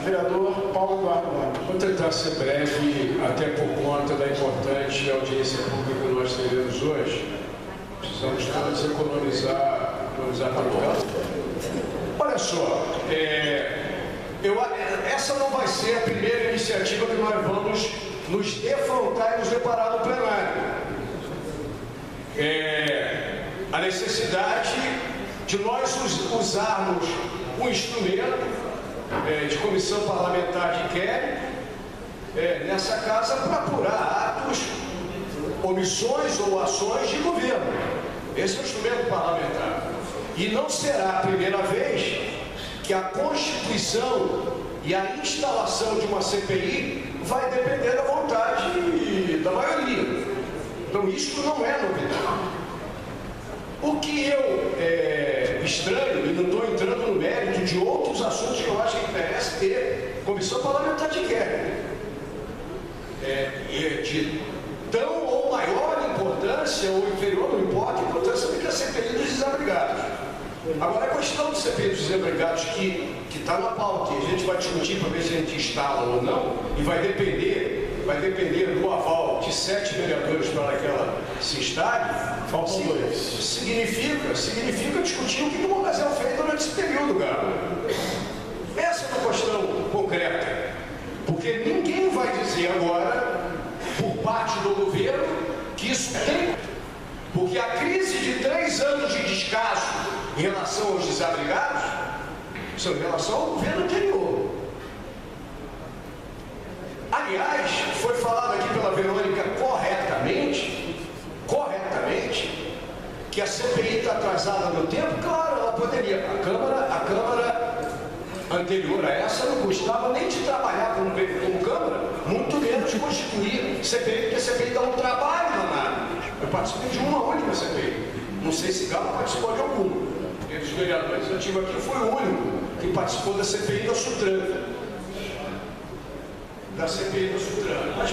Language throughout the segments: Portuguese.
Vereador Paulo Eduardo Gomes. Vou tentar ser breve, até por conta da importante audiência pública que nós teremos hoje. Precisamos todos economizar papel. Olha só, essa não vai ser a primeira iniciativa que nós vamos nos defrontar e nos deparar no plenário. A necessidade de nós usarmos um instrumento de comissão parlamentar de inquérito nessa casa para apurar atos, omissões ou ações de governo. Esse é o instrumento parlamentar. E não será a primeira vez que a constituição e a instalação de uma CPI vai depender da vontade da maioria. Então isso não é novidade. O que eu estranho, e não estou entrando no mérito de outros assuntos que eu acho que merece ter comissão parlamentar de inquérito, de tão ou maior importância ou inferior, não importa, a importância do que a CPI dos desabrigados. Agora, a questão do CPI dos desabrigados que está na pauta, e a gente vai discutir para ver se a gente instala ou não, e vai depender do aval de 7 vereadores para que ela se instale. Faltam 2. Significa discutir o que o Mogazel fez durante esse período, Galo. Essa é uma questão concreta. Porque ninguém vai dizer agora, por parte do governo, que isso tem. Porque a crise de 3 anos de descaso em relação aos desabrigados são em relação ao governo anterior. Aliás, foi falado aqui pela Verônica corretamente, que a CPI está atrasada no tempo. Claro, ela poderia. A Câmara anterior a essa não gostava nem de trabalhar como Câmara, muito menos constituir CPI, porque a CPI dá um trabalho danado. Eu participei de uma única CPI. Não sei se Galo participou de alguma. Entre os vereadores eu tive aqui, foi o único que participou da CPI da Sutran. Mas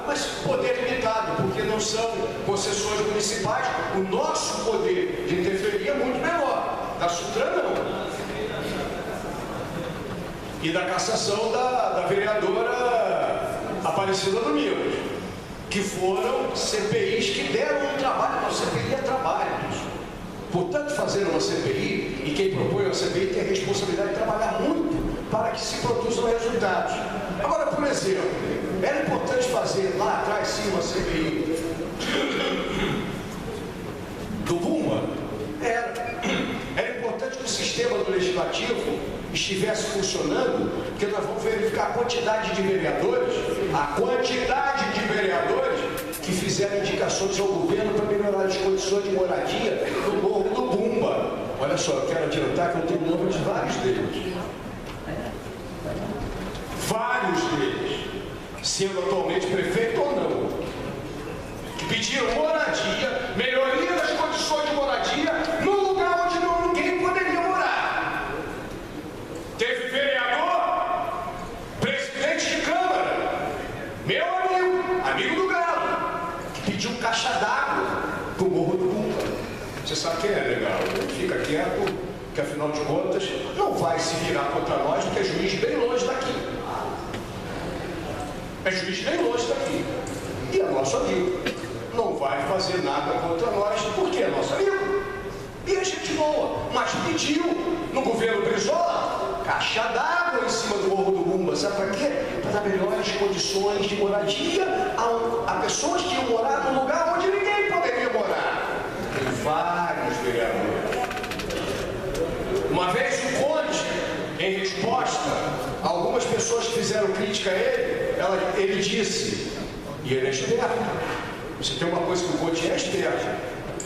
mas poder limitado, porque não são concessões municipais. O nosso poder de interferir é muito menor. Da Sutran não. E da cassação da vereadora Aparecida Domingos, que foram CPIs que deram um trabalho. A CPI é trabalho. Portanto, fazer uma CPI, e quem propõe uma CPI tem a responsabilidade de trabalhar muito para que se produzam resultados. Agora, por exemplo, era importante fazer lá atrás, sim, uma CPI do Bumba? Era importante que o sistema do legislativo estivesse funcionando, porque nós vamos verificar a quantidade de vereadores que fizeram indicações ao governo para melhorar as condições de moradia no Morro do Bumba. Olha só, eu quero adiantar que eu tenho o nome de vários deles. Sendo atualmente prefeito ou não, que pediram moradia, melhoria das condições de moradia, num lugar onde ninguém poderia morar. Teve vereador, presidente de Câmara, meu amigo do Galo, que pediu caixa d'água para o Morro do Bumba. Você sabe quem é, legal? Fica quieto, que afinal de contas não vai se virar contra nós, porque é juiz bem longe daqui. É juiz bem longe daqui. E é nosso amigo. Não vai fazer nada contra nós, porque é nosso amigo. E a gente boa. Mas pediu no governo Brizola caixa d'água em cima do Morro do Bumba. Sabe para quê? Para dar melhores condições de moradia a pessoas que iam morar num lugar onde ninguém poderia morar. Tem vários vereadores. Uma vez o Conde, em resposta a algumas pessoas que fizeram crítica a ele disse, e ele é esperto, você tem uma coisa que o Conde é esperto,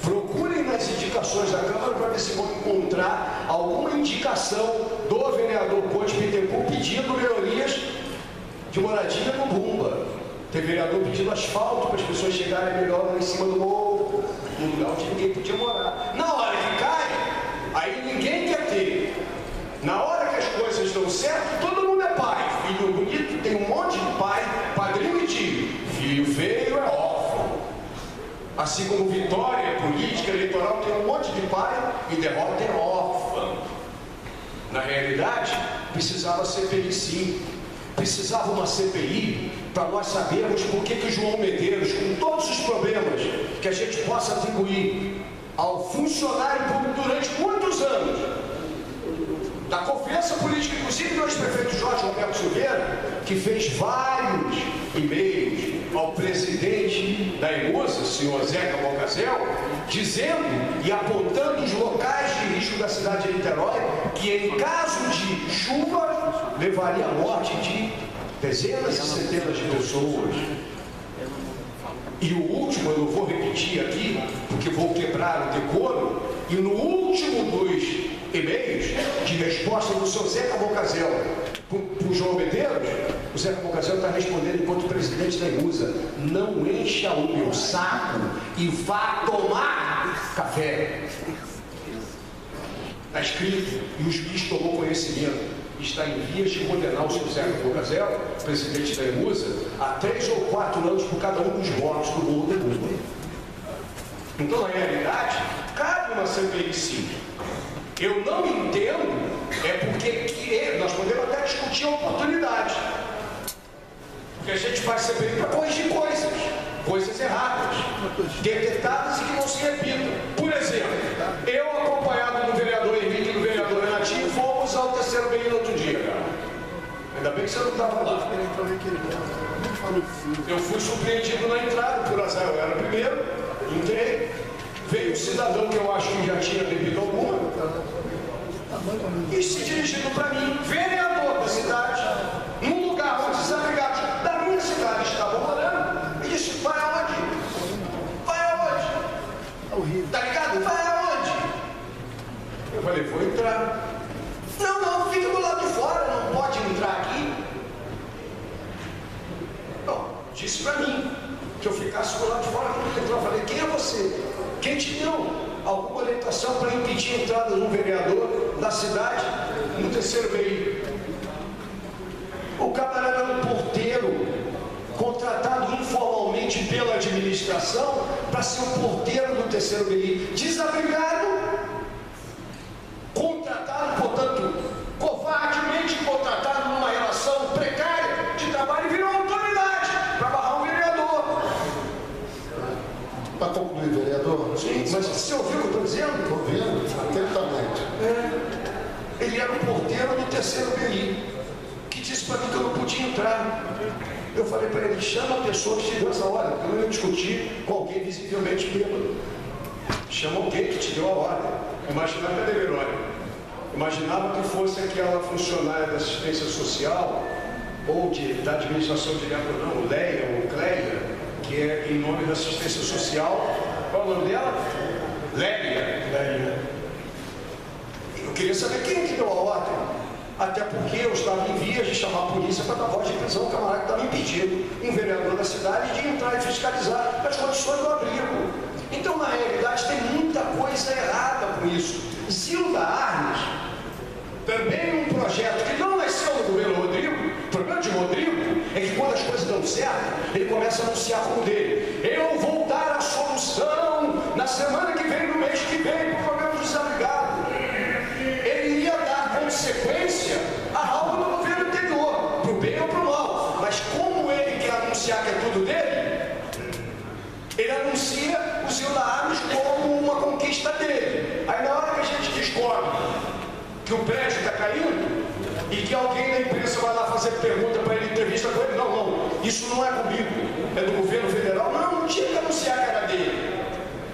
procurem nas indicações da Câmara para ver se vão encontrar alguma indicação do vereador Conde Pittencourt pedindo melhorias de moradia no Bumba. Tem vereador pedindo asfalto para as pessoas chegarem melhor lá em cima do morro, num lugar onde ninguém podia morar. Na hora que cai, aí ninguém quer ter. Na hora que as coisas dão certo, todo mundo é pai. Filho bonito tem um monte de pai, padrinho e tio. Filho feio é órfão. Assim como vitória política, eleitoral, tem um monte de pai e derrota é órfão. Na realidade, precisava CPI sim. Precisava uma CPI para nós sabermos por que o João Medeiros, com todos os problemas que a gente possa atribuir ao funcionário público durante muitos anos, da confiança política, inclusive do ex-prefeito Jorge Roberto Silveira, que fez vários e-mails ao presidente da EMUSA, senhor Zeca Balcazel, dizendo e apontando os locais de risco da cidade de Niterói, que em caso de chuva levaria à morte de dezenas e centenas de pessoas. E o último, eu não vou repetir aqui, porque vou quebrar o decoro, e no último dos e-mails de resposta do seu Zeca Balcazel para o João Medeiros, o Zeca Balcazel está respondendo enquanto presidente da EMUSA: não encha o meu saco e vá tomar café. Está escrito, e o juiz tomou conhecimento. Está em vias de condenar o seu Zeca Balcazel, presidente da EMUSA, a 3 ou 4 anos por cada um dos votos do Morro da Urba. Então, na realidade, cabe uma CPI sim. Eu não entendo, porque nós podemos até discutir a oportunidade. Porque a gente faz CPI para corrigir coisas erradas, detectadas e que não se repitam. Por exemplo, eu acompanhado do vereador Henrique e do vereador Renatinho, fomos ao terceiro BI no outro dia, cara. Ainda bem que você não estava lá. Eu fui surpreendido na entrada, por azar, eu era o primeiro, entrei. Veio um cidadão que eu acho que já tinha bebido alguma e se dirigindo para mim, vereador da cidade, num lugar onde desabrigados da minha cidade estavam morando, e disse: vai aonde? Vai aonde? Tá ligado? Vai aonde? Eu falei: vou entrar. Não, fica do lado de fora, não pode entrar aqui. Não, disse para mim que eu ficasse do lado de fora quando ele entrou. Eu falei: quem é você? Quem te deu alguma orientação para impedir a entrada de um vereador da cidade no terceiro BI? O camarada era um porteiro contratado informalmente pela administração para ser o porteiro do terceiro BI, desabrigado, contratado, portanto, covardemente contratado numa relação precária de trabalho, e virou autoridade para barrar um vereador. Para concluir, vereador? Sim, mas você ouviu o que eu estou dizendo? Estou vendo, atentamente. Ele era o porteiro do terceiro BI, que disse para mim que eu não podia entrar. Eu falei para ele: chama a pessoa que te deu essa ordem, porque eu não ia discutir com alguém visivelmente bêbado. Chama alguém que te deu a ordem. Imaginava, cadê Verônica? Imaginava que fosse aquela funcionária da assistência social, ou da administração direta, não, Leia ou Cleia, que é em nome da assistência social. Qual é o nome dela? Lélia. Eu queria saber quem que deu a ordem. Até porque eu estava em vias de chamar a polícia para dar voz de prisão ao camarada que estava impedindo um vereador da cidade de entrar e fiscalizar as condições do abrigo. Então, na realidade, tem muita coisa errada com isso. Zilda Arnes, também um projeto que não nasceu no governo Rodrigo. O problema de Rodrigo é que quando as coisas dão certo, ele começa a anunciar como dele: eu vou dar a solução na semana que vem, no mês que vem, para o problema dos desabrigados. Ele ia dar consequência a algo do governo anterior, para o bem ou para o mal. Mas como ele quer anunciar que é tudo dele, ele anuncia o Zilda Arnes como uma conquista dele. Aí na hora que a gente descobre que o prédio está caindo e que alguém da imprensa vai lá fazer pergunta para ele, entrevista com ele: não, isso não é comigo, é do governo federal. Não tinha que anunciar que era dele.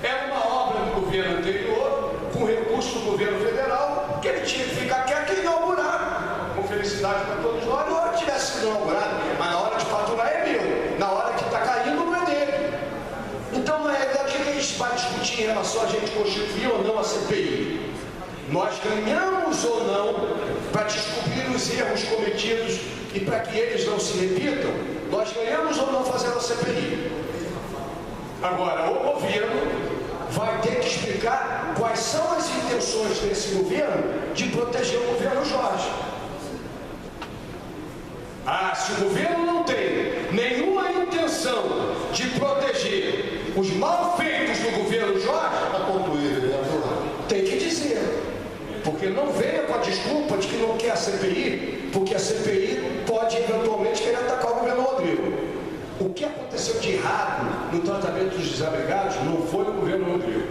É uma obra do governo anterior, com recurso do governo federal, que ele tinha que ficar quieto e inaugurar, com felicidade para todos nós, na hora que tivesse sido inaugurado. Mas na hora de faturar é meu, na hora que está caindo não é dele. Então, na realidade, o que a gente vai discutir em relação a gente constituir ou não a CPI? Nós ganhamos ou não para descobrir os erros cometidos e para que eles não se repitam? Nós ganhamos ou não fazendo a CPI? Agora, o governo vai ter que explicar quais são as intenções desse governo de proteger o governo Jorge. Se o governo não tem nenhuma intenção de proteger os malfeitos do governo Jorge, Para concluir, vereador. tem que dizer. Porque Porque não venha com a desculpa de que não quer a CPI, porque a CPI pode eventualmente querer atacar o governo Rodrigo. O que aconteceu de errado no tratamento dos desabrigados não foi no governo Rodrigo,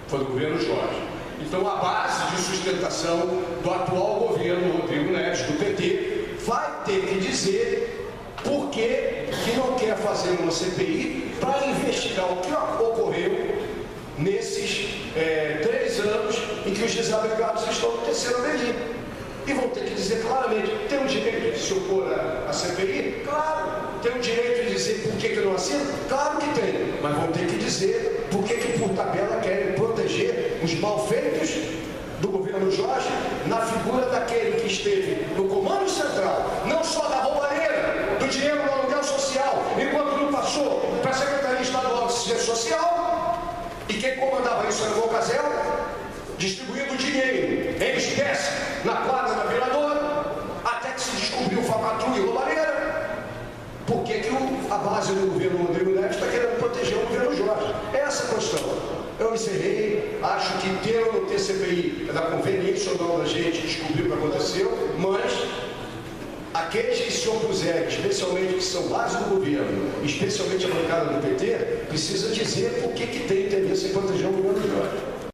foi no governo Jorge. Então a base de sustentação do atual governo Rodrigo Neves, do PT, vai ter que dizer por que não quer fazer uma CPI para investigar o que ocorreu nesses 3 anos em que os desabrigados estão no terceiro delírio. E vão ter que dizer claramente, tem o direito de se opor à CPI? Claro. Tem o direito de dizer por que não assina? Claro que tem. Mas vão ter que dizer por que por tabela querem proteger os malfeitos do governo Jorge na figura daquele que esteve no comando central, não só da roubalheira, do dinheiro do aluguel social, enquanto não passou para a Secretaria Estadual de Assistência Social, e quem comandava isso era o Bocazel, distribuindo dinheiro em espécie na quadra da Viladora, até que se descobriu falcatrua e roubalheira. Por que a base do governo Rodrigo Neves está querendo proteger o governo Jorge? Essa é a questão. Eu encerrei, acho que ter ou não ter CPI é da conveniência ou não da gente descobrir o que aconteceu, mas aqueles que se opuserem, especialmente que são base do governo, especialmente a bancada do PT, precisa dizer por que tem interesse em proteger o governo Jorge.